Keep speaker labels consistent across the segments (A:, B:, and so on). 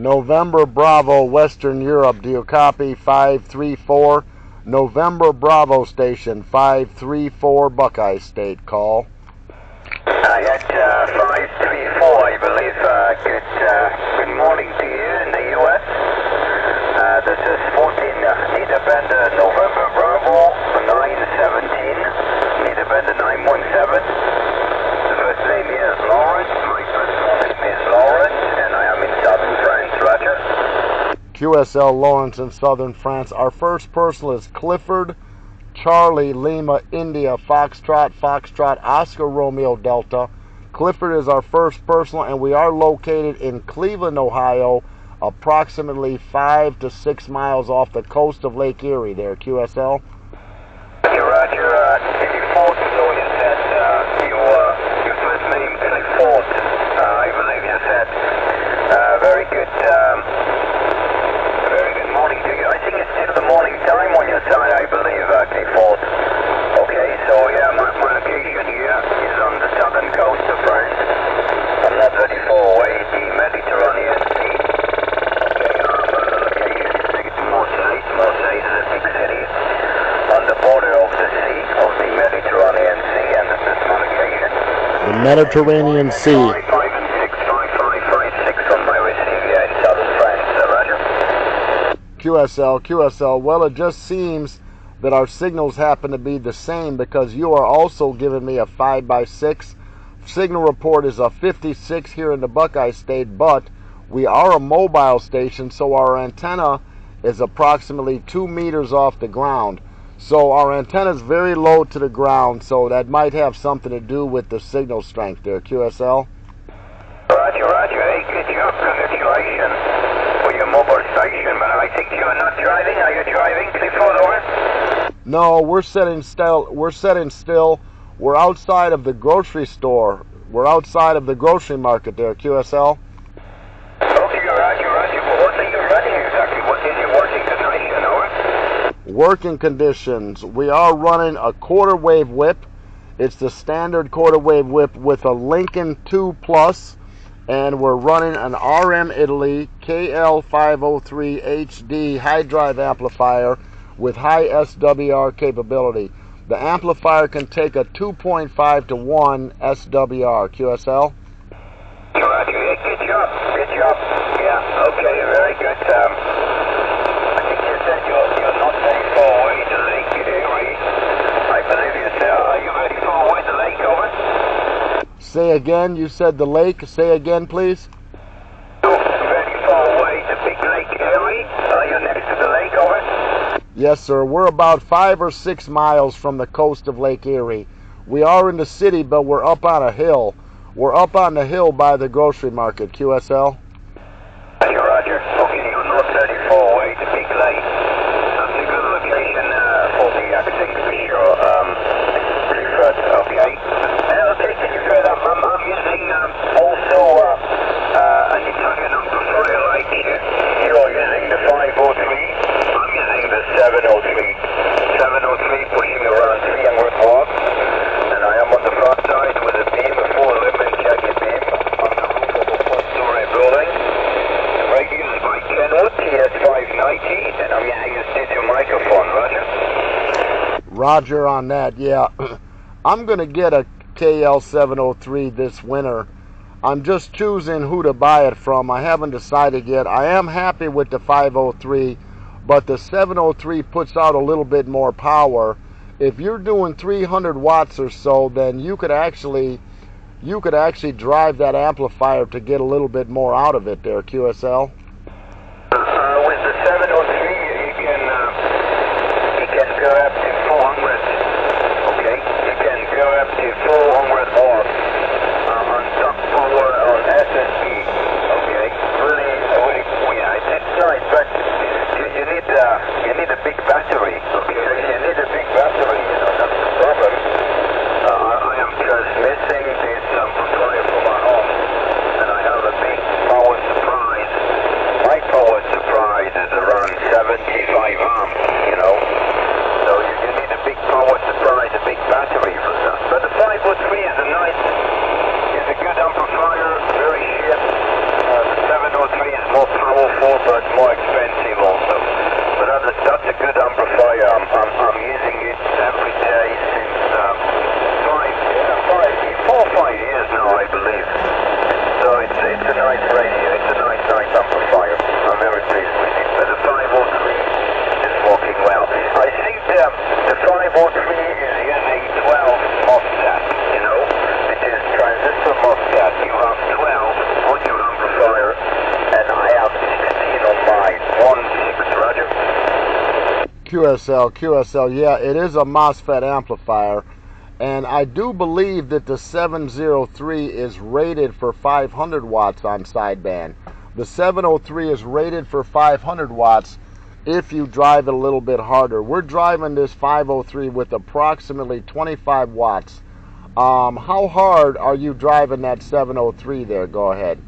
A: November Bravo, Western Europe. Do you copy? 534. November Bravo Station, 534 Buckeye State. Call.
B: At 534, I believe. Good morning to you in the U.S. This is 14 Needlebender, November Bravo, 917. Needlebender 917. The first name is Lawrence. My personal name is Lawrence, and I am in southern France. Roger.
A: QSL Lawrence in southern France. Our first personal is Clifford Charlie Lima India Foxtrot Foxtrot Oscar Romeo Delta. Clifford is our first personal, and we are located in Cleveland, Ohio, approximately 5 to 6 miles off the coast of Lake Erie there. QSL.
B: Roger. Clifford, so you said your first name Clifford, I believe you said. Very good. Very good morning to you. I think it's still the morning time on your side, I believe, Clifford. Okay, so yeah, my location here is on the southern coast of France. I'm not very far away, the Mediterranean Sea. Okay, my location is next to Marseille. Marseille is a big city on the border of the sea, of the Mediterranean Sea, and this is my location.
A: The Mediterranean Sea.
B: 5 and 6, 5556 on my receive here in southern France, Roger.
A: QSL. Well, it just seems that our signals happen to be the same, because you are also giving me a 5x6. Signal report is a 56 here in the Buckeye State, but we are a mobile station, so our antenna is approximately 2 meters off the ground. So our antenna is very low to the ground, so that might have something to do with the signal strength there. QSL.
B: Roger. Hey, good job. Congratulations for your mobile station, but I think you are not driving. Are you driving, Clifford, or?
A: No, we're sitting still. We're outside of the grocery store. We're outside of the grocery market there. QSL.
B: Okay, Roger. But what are you running exactly? What is your working condition, or?
A: Working conditions. We are running a quarter wave whip. It's the standard quarter wave whip with a Lincoln 2 Plus, and we're running an RM Italy KL503 HD high drive amplifier with high SWR capability. The amplifier can take a 2.5 to 1 SWR. QSL.
B: Roger. Good job. Yeah. Okay. Very good. I think you said you're not very far away to Lake Erie. I believe you said. Are you very far away to Lake, over?
A: Say again. You said the lake. Say again, please.
B: Very far away to Big Lake Erie. Are you next to the lake, over?
A: Yes, sir. We're about 5 or 6 miles from the coast of Lake Erie. We are in the city, but we're up on a hill. We're up on the hill by the grocery market. QSL.
B: Roger. Okay, you're not very far away to Big Lake. That's a good location for the accent for sure. Clifford, okay. And I'll take you further. I'm using also an Italian amplifier like you're using the 503. I'm using the 703. 703 pushing around 300 watts. And I am on the front side with a beam, a full limit jacket beam on the roof of a 4-story building. Radius by Kenwood, TS590, and I'm using a studio microphone, Roger?
A: Roger on that, yeah. I'm going to get a KL703 this winter. I'm just choosing who to buy it from. I haven't decided yet. I am happy with the 503, but the 703 puts out a little bit more power. If you're doing 300 watts or so, then you could actually drive that amplifier to get a little bit more out of it there. QSL.
B: With the 703, you can go up to 400. Okay, you can go up to 400 watts on top power on SSB. Okay, really, yeah, it's nice, but you need a big battery. Okay, you need a big battery. That's the problem. I am transmitting this amplifier from my home, and I have a big power supply
A: QSL, yeah, it is a MOSFET amplifier, and I do believe that the 703 is rated for 500 watts on sideband. The 703 is rated for 500 watts if you drive it a little bit harder. We're driving this 503 with approximately 25 watts. How hard are you driving that 703 there? Go ahead.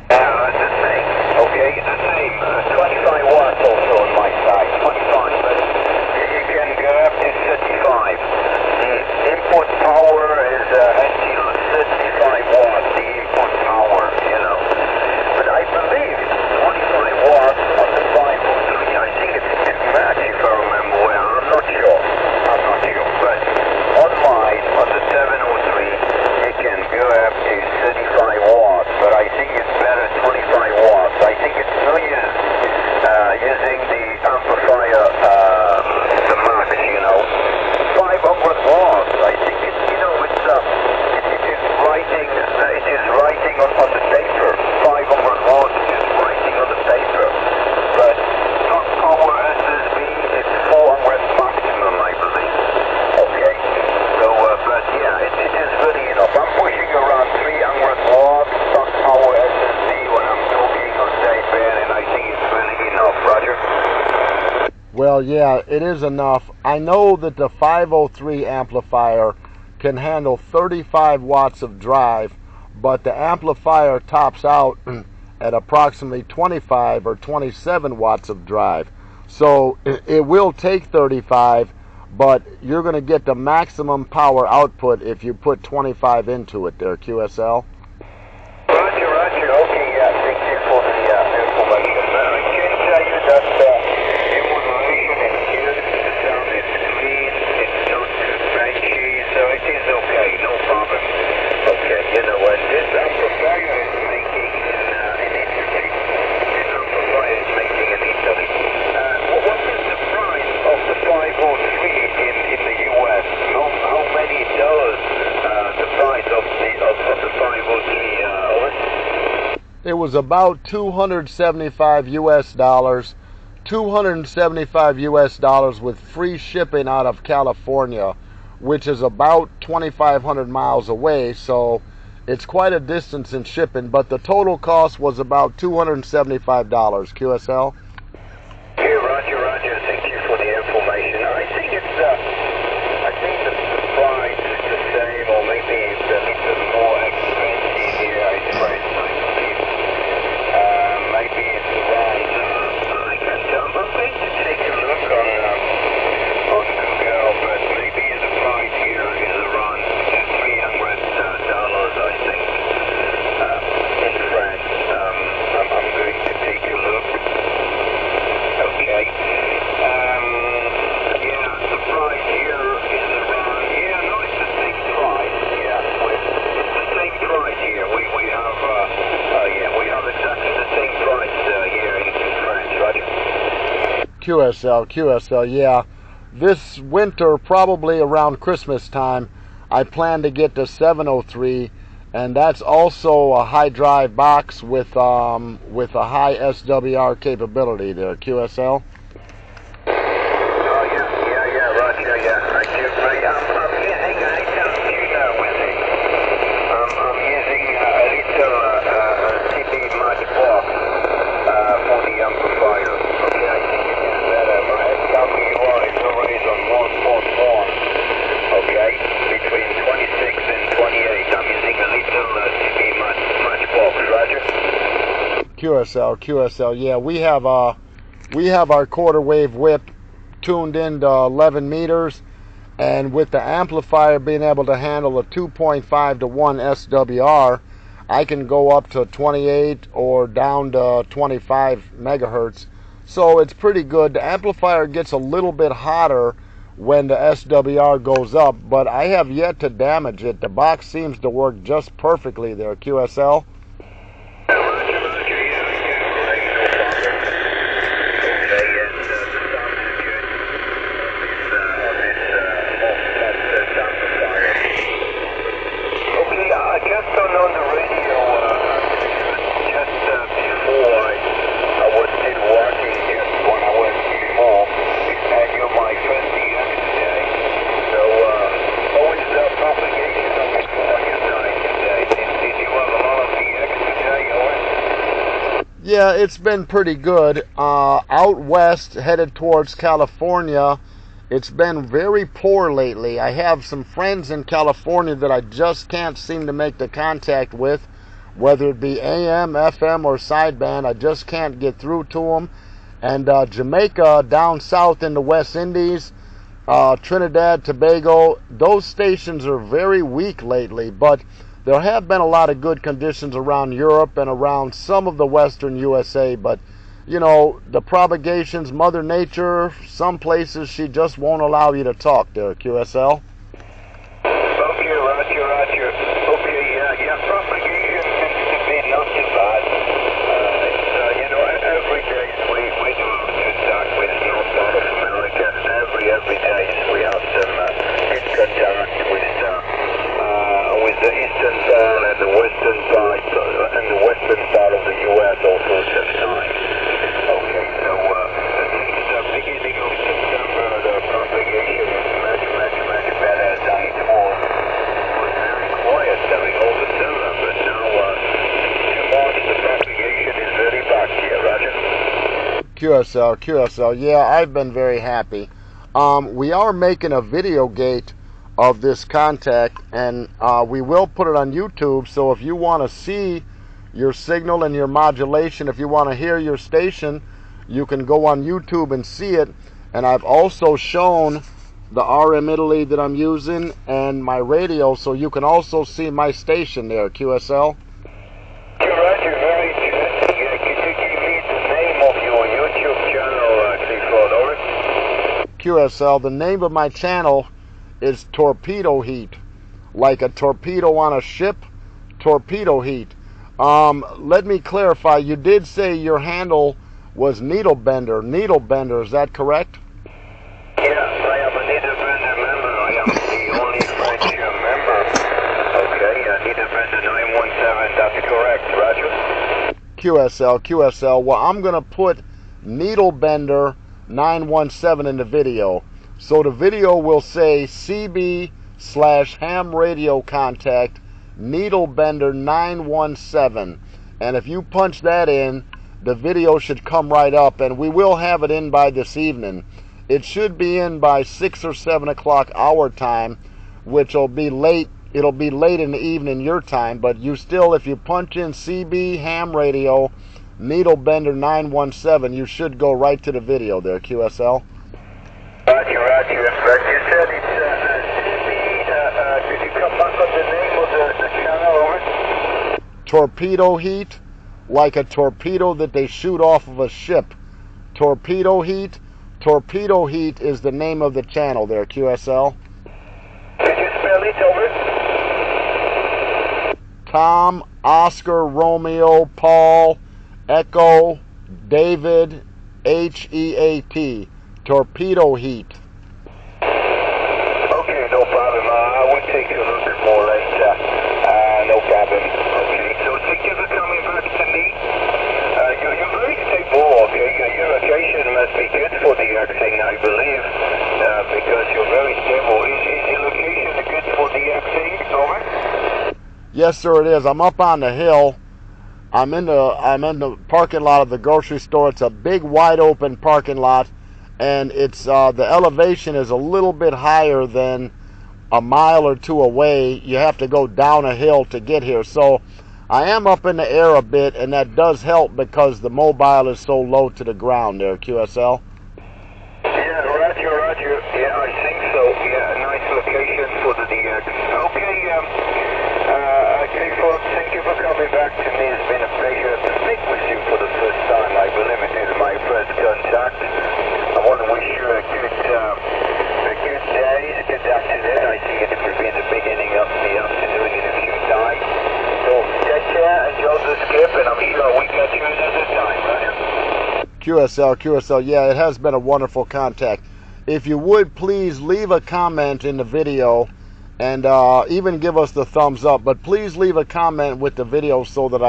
B: It's the same. Okay, it's the same. 25 watts also on my side. 25, but you can go up to 35. The input power is until 35 watts, the input power, you know. But I believe 25 watts on the 503. I think it's max if I remember well. I'm not sure. But on the 703, it can go up to 35 watts. But I think it's better 25 watts. I think it's no use using the amplifier, the max, you know. 500 watts. I think it's, you know, it is writing on the paper. 500 watts is writing on the paper. But top power SSB is 400 maximum, I believe. Okay. So, but yeah, it is really enough. I'm pushing around 300 watts top power SSB when I'm talking on sideband, and I think it's really enough. Roger.
A: Well, yeah, it is enough. I know that the 503 amplifier can handle 35 watts of drive, but the amplifier tops out at approximately 25 or 27 watts of drive. So it will take 35, but you're going to get the maximum power output if you put 25 into it there, QSL.
B: Roger. Okay, yeah, thank you for the information. I can tell you that the modulation is good, the sound is clean, it's not too crunchy, so it is okay, no problem. Okay, you know what, this amplifier is making in Italy. What is the price of the 503 in the US? How many dollars the price of the 503,
A: It was about $275 US, $275 US with free shipping out of California, which is about 2,500 miles away, so it's quite a distance in shipping, but the total cost was about $275, QSL.
B: Okay, Roger, thank you for the information. I think the price is the same, or maybe it's a little more expensive here, I believe. Maybe it's around, I can't tell, I'm going to take a look on Google, but maybe the price here is around $300, I think, in France. I'm going to take a look. Okay. Yeah, the price here is around, no, it's the same price. Yeah, it's the same price here. We have exactly the same price here in France, Roger.
A: QSL, yeah. This winter, probably around Christmas time, I plan to get the 703, and that's also a high drive box with a high SWR capability there, QSL.
B: Yeah, Roger, yeah. I'm using a little tuner with it. I'm using a little CB matchbox for the amplifier. Okay, I think it is better. My SWR is always on 1.1. Okay, between 26 and 28. I'm using a little CB matchbox, Roger.
A: QSL, yeah. We have our quarter wave whip tuned into 11 meters, and with the amplifier being able to handle a 2.5 to 1 SWR, I can go up to 28 or down to 25 megahertz. So it's pretty good. The amplifier gets a little bit hotter when the SWR goes up, but I have yet to damage it. The box seems to work just perfectly there, QSL. Yeah, it's been pretty good. Out west, headed towards California, it's been very poor lately. I have some friends in California that I just can't seem to make the contact with, whether it be AM, FM, or sideband. I just can't get through to them. And Jamaica, down south in the West Indies, Trinidad, Tobago, those stations are very weak lately, but there have been a lot of good conditions around Europe and around some of the western USA, but you know, the propagations, Mother Nature, some places she just won't allow you to talk there, QSL.
B: Okay, roger, roger. Okay, yeah, propagation tends to be not too bad. It's, every day we do contact with North South America. Every day we have some in contact with the eastern part and the western part of the U.S. also sometimes. Okay, so since the beginning of September, the propagation is much better than it was. It was very quiet during all the summer, but now in March the propagation is very back here, Roger.
A: QSL, yeah, I've been very happy. We are making a video gate of this contact, and we will put it on YouTube, so if you want to see your signal and your modulation, if you want to hear your station, you can go on YouTube and see it. And I've also shown the RM Italy that I'm using and my radio, so you can also see my station there, QSL.
B: Roger, very interesting. Could you give me the name of your YouTube channel, Clifford, over?
A: QSL, the name of my channel is Torpedo Heat, like a torpedo on a ship. Torpedo Heat. Let me clarify, you did say your handle was Needlebender. Needlebender, is that correct?
B: Yes, I am a Needlebender member. I am the only French member. Okay, Needlebender 917, that's correct, Roger.
A: QSL. Well, I'm going to put Needlebender 917 in the video. So the video will say CB/ham radio contact Needlebender 917. And if you punch that in, the video should come right up, and we will have it in by this evening. It should be in by 6 or 7 o'clock our time, which will be late. It'll be late in the evening your time, but you still, if you punch in CB ham radio Needlebender 917, you should go right to the video there, QSL.
B: Roger. But you said it's CB, could you come back on the name of the channel, over?
A: Torpedo Heat, like a torpedo that they shoot off of a ship. Torpedo Heat. Torpedo Heat is the name of the channel there, QSL.
B: Could you spell it, over?
A: Tom, Oscar, Romeo, Paul, Echo, David, Heat. Torpedo Heat.
B: Okay, no problem. I will take a look more later. No problem. Okay, so thank you for coming back to me. You're very stable, okay? Your location must be good for the acting, I believe, because you're very stable. Is your location good for the acting, over?
A: Yes, sir, it is. I'm up on the hill. I'm in the parking lot of the grocery store. It's a big, wide open parking lot, and it's the elevation is a little bit higher than a mile or two away. You have to go down a hill to get here. So I am up in the air a bit, and that does help because the mobile is so low to the ground there, QSL.
B: Yeah, Roger. Yeah, I think so. Yeah, nice location for the DX. Okay, folks, thank you for coming back to me. It's been a pleasure to speak with you for the first time. I believe it is my first contact. I want to wish you a good day, a good afternoon. I see it will be in the beginning of the afternoon in a few times. So take care, enjoy the skip, and I'm sure we catch you another time, right?
A: QSL, yeah, it has been a wonderful contact. If you would please leave a comment in the video, and even give us the thumbs up, but please leave a comment with the video so that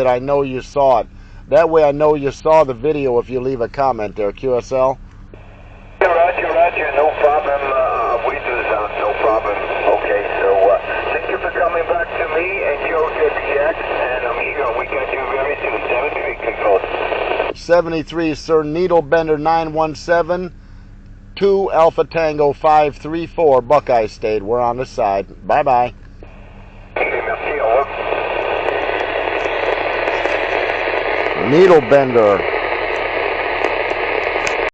A: I know you saw it. That way I know you saw the video if you leave a comment there, QSL.
B: Roger, no problem. We do that, no problem. Okay, so thank you for coming back to me. Enjoy the DX, and I'm sure we can do very soon. 73 control.
A: 73, Sir Needlebender 917, 2 Alpha Tango 534, Buckeye State. We're on the side. Bye-bye. Needlebender.